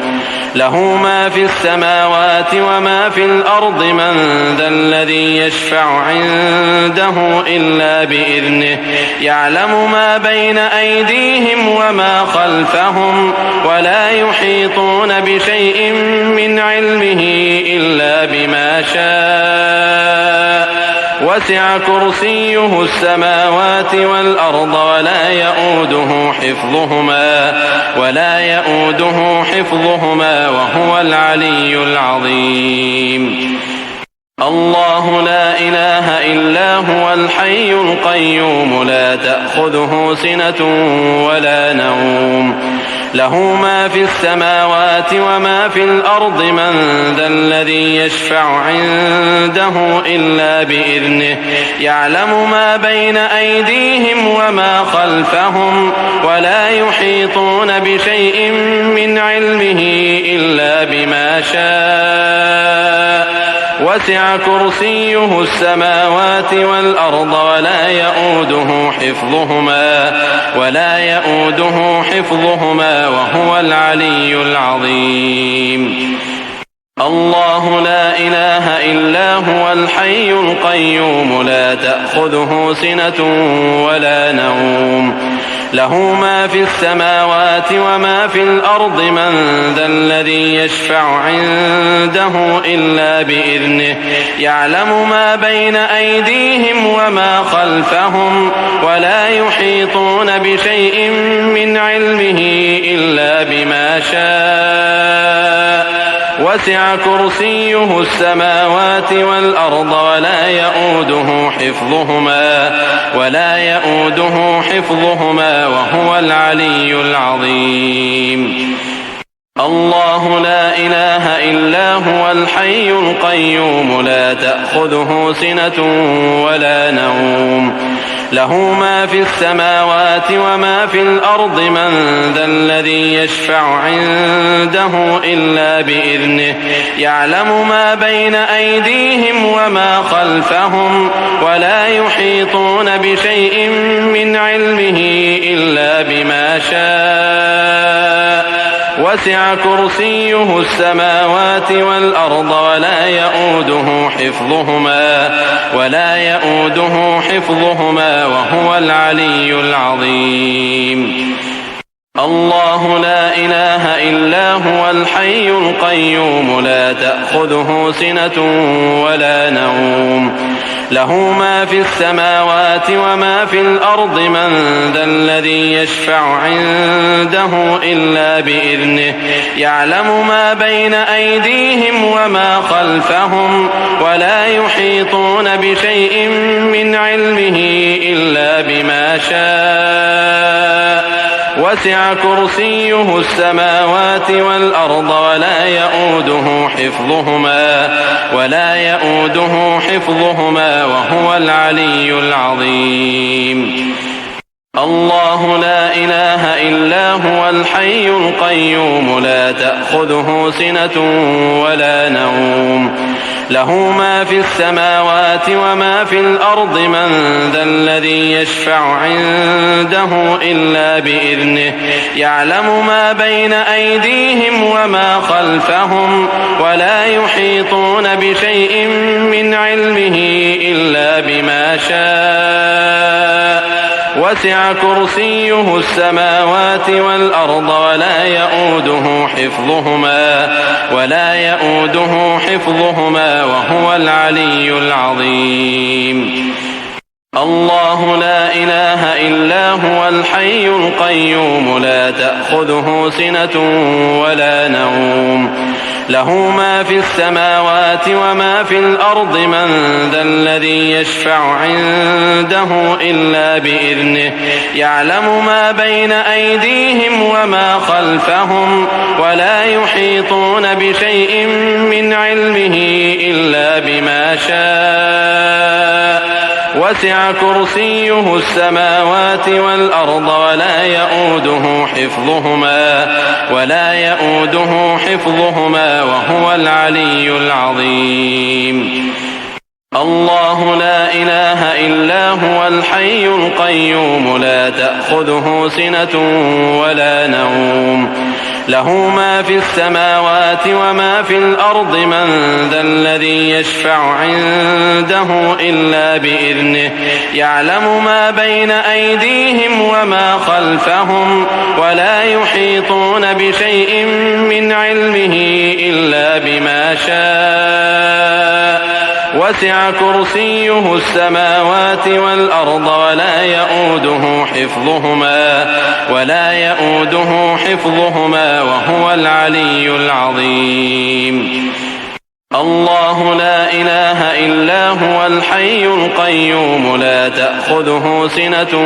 له ما في السماوات وما في الأرض من ذا الذي يشفع عنده إلا بإذنه يعلم ما بين أيديهم وما خلفهم ولا يحيطون بشيء من علمه إلا بما شاء وسع كرسيه السماوات والأرض ولا يؤوده حفظهما وهو العلي العظيم الله لا إله إلا هو الحي القيوم لا تأخذه سنة ولا نوم له ما في السماوات وما في الأرض من ذا الذي يشفع عنده إلا بإذنه يعلم ما بين أيديهم وما خلفهم ولا يحيطون بشيء من علمه إلا بما شاء وسع كرسيه السماوات والأرض ولا يؤوده حفظهما وهو العلي العظيم الله لا إله إلا هو الحي القيوم لا تأخذه سنة ولا نوم له ما في السماوات وما في الأرض من ذا الذي يشفع عنده إلا بإذنه يعلم ما بين أيديهم وما خلفهم ولا يحيطون بشيء من علمه إلا بما شاء وسع كرسيه السماوات والأرض ولا يؤوده حفظهما وهو العلي العظيم الله لا إله إلا هو الحي القيوم لا تأخذه سنة ولا نوم له ما في السماوات وما في الأرض من ذا الذي يشفع عنده إلا بإذنه يعلم ما بين أيديهم وما خلفهم ولا يحيطون بشيء من علمه إلا بما شاء وسع كرسيه السماوات والأرض ولا يؤوده حفظهما وهو العلي العظيم الله لا إله إلا هو الحي القيوم لا تأخذه سنة ولا نوم له ما في السماوات وما في الأرض من ذا الذي يشفع عنده إلا بإذنه يعلم ما بين أيديهم وما خلفهم ولا يحيطون بشيء من علمه إلا بما شاء وسع كرسيه السماوات والأرض ولا يؤوده حفظهما وهو العلي العظيم الله لا إله إلا هو الحي القيوم لا تأخذه سنة ولا نوم له ما في السماوات وما في الأرض من ذا الذي يشفع عنده إلا بإذنه يعلم ما بين أيديهم وما خلفهم ولا يحيطون بشيء من علمه إلا بما شاء وسع كرسيه السماوات والأرض ولا يؤوده حفظهما وهو العلي العظيم الله لا إله إلا هو الحي القيوم لا تأخذه سنة ولا نوم له ما في السماوات وما في الأرض من ذا الذي يشفع عنده إلا بإذنه يعلم ما بين أيديهم وما خلفهم ولا يحيطون بشيء من علمه إلا بما شاء وسع كرسيه السماوات والأرض ولا يؤوده حفظهما وهو العلي العظيم الله لا إله إلا هو الحي القيوم لا تأخذه سنة ولا نوم له ما في السماوات وما في الأرض من ذا الذي يشفع عنده إلا بإذنه يعلم ما بين أيديهم وما خلفهم ولا يحيطون بشيء من علمه إلا بما شاء وسع كرسيه السماوات والأرض ولا يؤوده حفظهما وهو العلي العظيم الله لا إله إلا هو الحي القيوم لا تأخذه سنة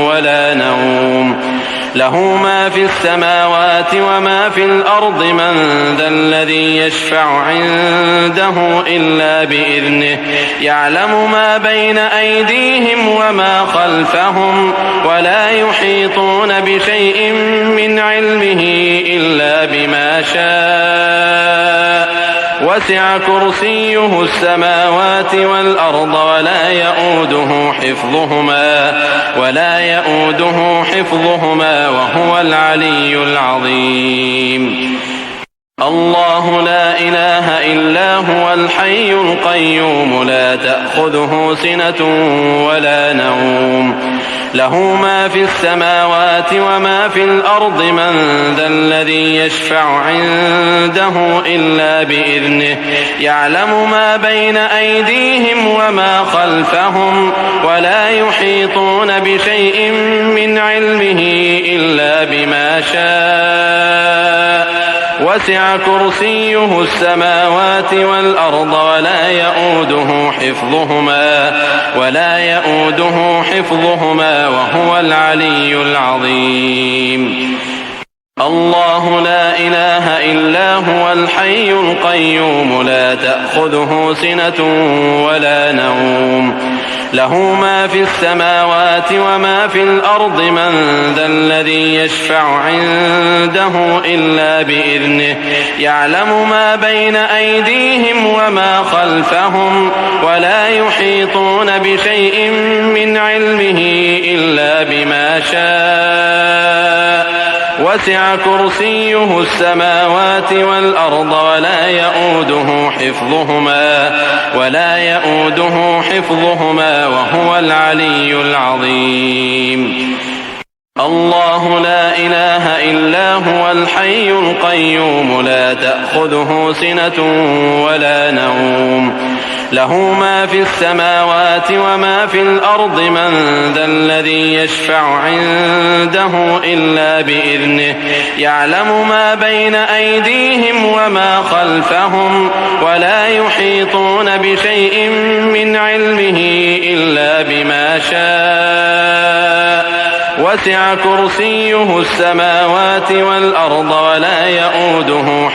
ولا نوم له ما في السماوات وما في الأرض من ذا الذي يشفع عنده إلا بإذنه يعلم ما بين أيديهم وما خلفهم ولا يحيطون بشيء من علمه إلا بما شاء وسع كرسيه السماوات والأرض ولا يؤوده حفظهما وهو العلي العظيم الله لا إله إلا هو الحي القيوم لا تأخذه سنة ولا نوم له ما في السماوات وما في الأرض من ذا الذي يشفع عنده إلا بإذنه يعلم ما بين أيديهم وما خلفهم ولا يحيطون بشيء من علمه إلا بما شاء وسع كرسيه السماوات والأرض ولا يؤوده حفظهما وهو العلي العظيم الله لا إله إلا هو الحي القيوم لا تأخذه سنة ولا نوم له ما في السماوات وما في الأرض من ذا الذي يشفع عنده إلا بإذنه يعلم ما بين أيديهم وما خلفهم ولا يحيطون بشيء من علمه إلا بما شاء وسع كرسيه السماوات والأرض ولا يؤوده حفظهما وهو العلي العظيم الله لا إله إلا هو الحي القيوم لا تأخذه سنة ولا نوم له ما في السماوات وما في الأرض من ذا الذي يشفع عنده إلا بإذنه يعلم ما بين أيديهم وما خلفهم ولا يحيطون بشيء من علمه إلا بما شاء وسع كرسيه السماوات والأرض ولا يؤوده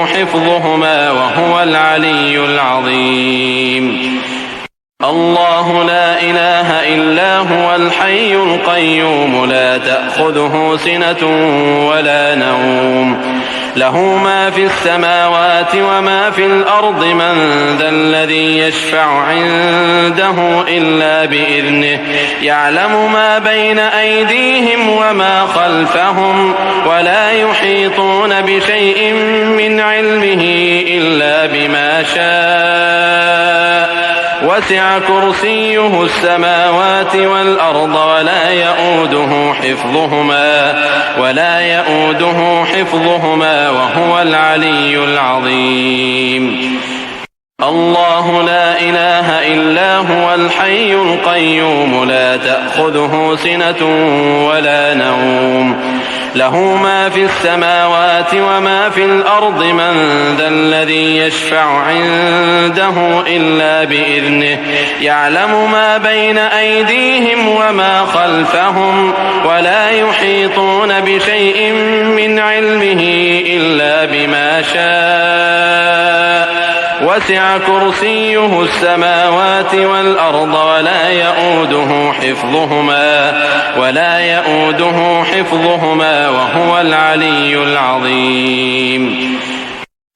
حفظهما وهو العلي العظيم الله لا إله إلا هو الحي القيوم لا تأخذه سنة ولا نوم له ما في السماوات وما في الأرض من ذا الذي يشفع عنده إلا بإذنه يعلم ما بين أيديهم وما خلفهم ولا يحيطون بشيء من علمه إلا بما شاء وسع كرسيه السماوات والأرض ولا يؤوده حفظهما وهو العلي العظيم الله لا إله إلا هو الحي القيوم لا تأخذه سنة ولا نوم له ما في السماوات وما في الأرض من ذا الذي يشفع عنده إلا بإذنه يعلم ما بين أيديهم وما خلفهم ولا يحيطون بشيء من علمه إلا بما شاء وسع كرسيه السماوات والأرض ولا يؤوده حفظهما وهو العلي العظيم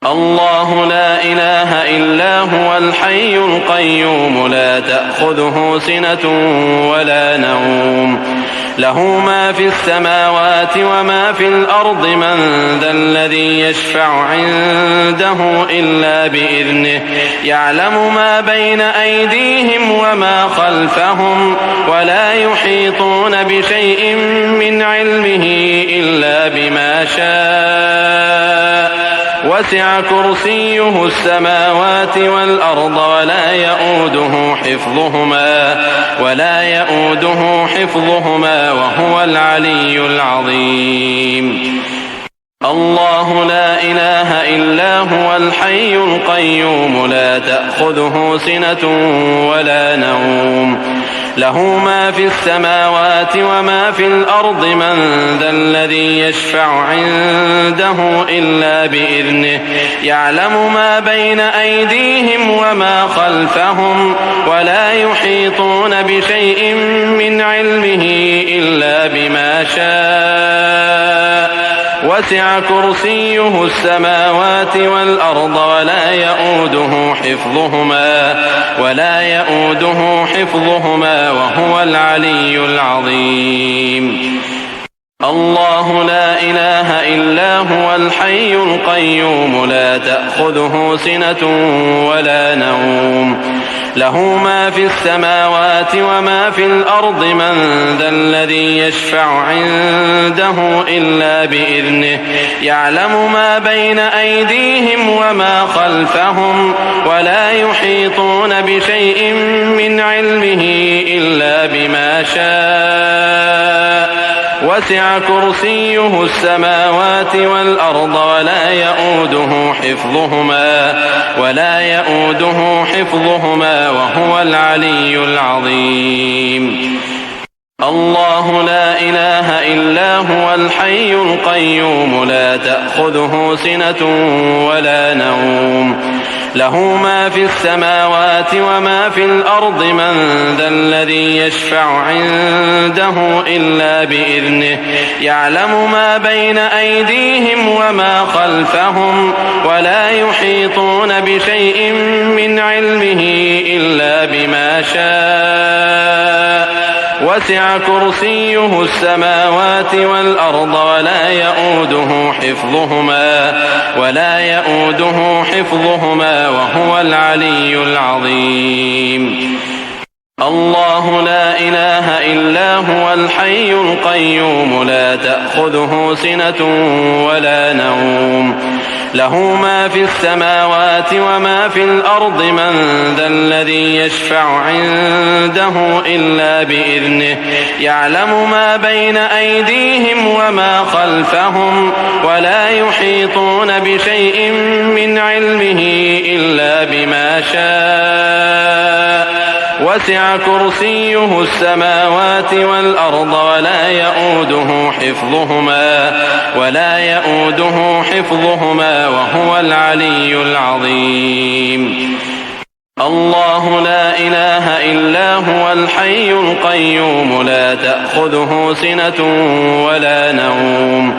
الله لا إله إلا هو الحي القيوم لا تأخذه سنة ولا نوم له ما في السماوات وما في الأرض من ذا الذي يشفع عنده إلا بإذنه يعلم ما بين أيديهم وما خلفهم ولا يحيطون بشيء من علمه إلا بما شاء وسع كرسيه السماوات والأرض ولا يؤوده حفظهما وهو العلي العظيم الله لا إله إلا هو الحي القيوم لا تأخذه سنة ولا نوم له ما في السماوات وما في الأرض من ذا الذي يشفع عنده إلا بإذنه يعلم ما بين أيديهم وما خلفهم ولا يحيطون بشيء من علمه إلا بما شاء وسع كرسيه السماوات والأرض ولا يؤوده حفظهما وهو العلي العظيم الله لا إله إلا هو الحي القيوم لا تأخذه سنة ولا نوم له ما في السماوات وما في الأرض من ذا الذي يشفع عنده إلا بإذنه يعلم ما بين أيديهم وما خلفهم ولا يحيطون بشيء من علمه إلا بما شاء وسع كرسيه السماوات والأرض ولا يؤوده حفظهما وهو العلي العظيم الله لا إله إلا هو الحي القيوم لا تأخذه سنة ولا نوم له ما في السماوات وما في الأرض من ذا الذي يشفع عنده إلا بإذنه يعلم ما بين أيديهم وما خلفهم ولا يحيطون بشيء من علمه إلا بما شاء وسع كرسيه السماوات والأرض ولا يؤوده حفظهما وهو العلي العظيم الله لا إله إلا هو الحي القيوم لا تأخذه سنة ولا نوم له ما في السماوات وما في الأرض من ذا الذي يشفع عنده إلا بإذنه يعلم ما بين أيديهم وما خلفهم ولا يحيطون بشيء من علمه إلا بما شاء وسع كرسيه السماوات والأرض ولا يؤوده حفظهما وهو العلي العظيم الله لا إله إلا هو الحي القيوم لا تأخذه سنة ولا نوم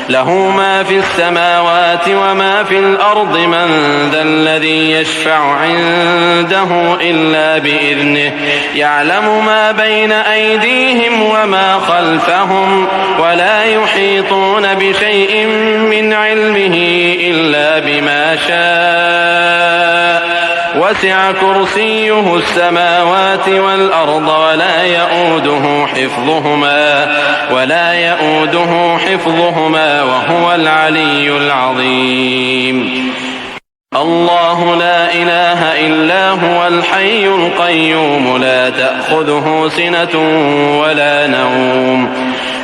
له ما في السماوات وما في الأرض من ذا الذي يشفع عنده إلا بإذنه يعلم ما بين أيديهم وما خلفهم ولا يحيطون بشيء من علمه إلا بما شاء وسع كرسيه السماوات والأرض ولا يؤوده حفظهما وهو العلي العظيم الله لا إله إلا هو الحي القيوم لا تأخذه سنة ولا نوم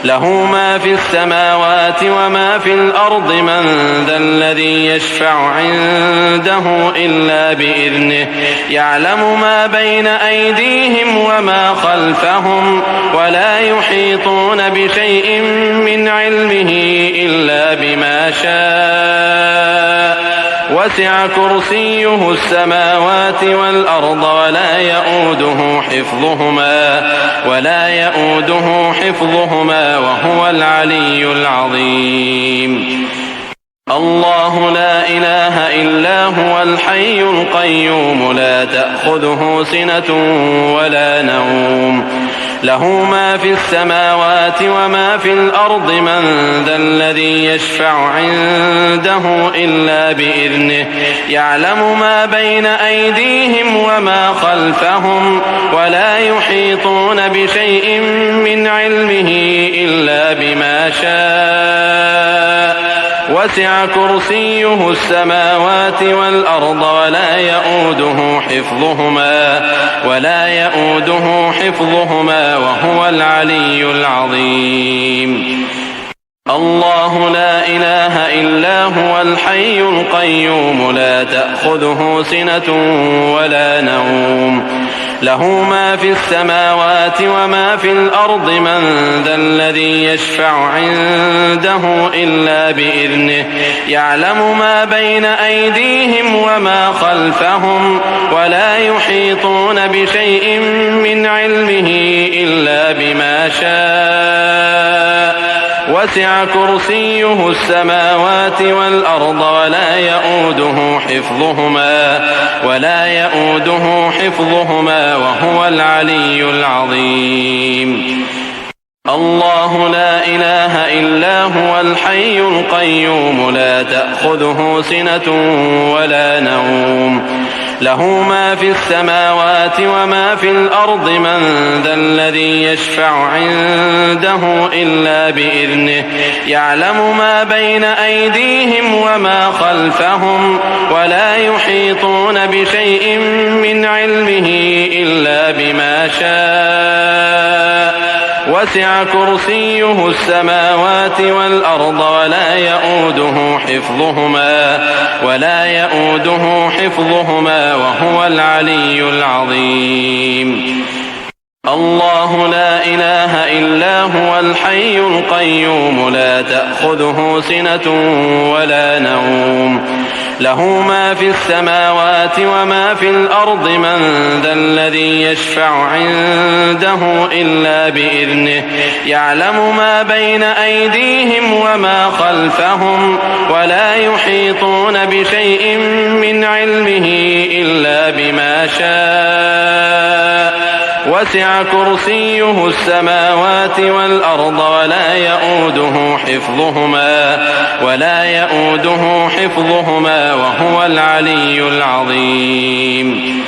له ما في السماوات وما في الأرض من ذا الذي يشفع عنده إلا بإذنه يعلم ما بين أيديهم وما خلفهم ولا يحيطون بشيء من علمه إلا بما شاء وسع كرسيه السماوات والأرض ولا يؤوده حفظهما وهو العلي العظيم الله لا إله إلا هو الحي القيوم لا تأخذه سنة ولا نوم له ما في السماوات وما في الأرض من ذا الذي يشفع عنده إلا بإذنه يعلم ما بين أيديهم وما خلفهم ولا يحيطون بشيء من علمه إلا بما شاء وسع كرسيه السماوات والأرض ولا يؤوده حفظهما وهو العلي العظيم الله لا إله إلا هو الحي القيوم لا تأخذه سنة ولا نوم له ما في السماوات وما في الأرض من ذا الذي يشفع عنده إلا بإذنه يعلم ما بين أيديهم وما خلفهم ولا يحيطون بشيء من علمه إلا بما شاء وسع كرسيه السماوات والأرض ولا يؤوده حفظهما وهو العلي العظيم الله لا إله إلا هو الحي القيوم لا تأخذه سنة ولا نوم له ما في السماوات وما في الأرض من ذا الذي يشفع عنده إلا بإذنه يعلم ما بين أيديهم وما خلفهم ولا يحيطون بشيء من علمه إلا بما شاء وسع كرسيه السماوات والأرض ولا يؤوده حفظهما وهو العلي العظيم الله لا إله إلا هو الحي القيوم لا تأخذه سنة ولا نوم له ما في السماوات وما في الأرض من ذا الذي يشفع عنده إلا بإذنه يعلم ما بين أيديهم وما خلفهم ولا يحيطون بشيء من علمه إلا بما شاء وسع كرسيه السماوات والأرض ولا يؤوده حفظهما وهو العلي العظيم الله لا إله إلا هو الحي القيوم لا تأخذه سنة ولا نوم له ما في السماوات وما في الأرض من ذا الذي يشفع عنده إلا بإذنه يعلم ما بين أيديهم وما خلفهم ولا يحيطون بشيء من علمه إلا بما شاء وسع كرسيه السماوات والأرض ولا يؤوده حفظهما وهو العلي العظيم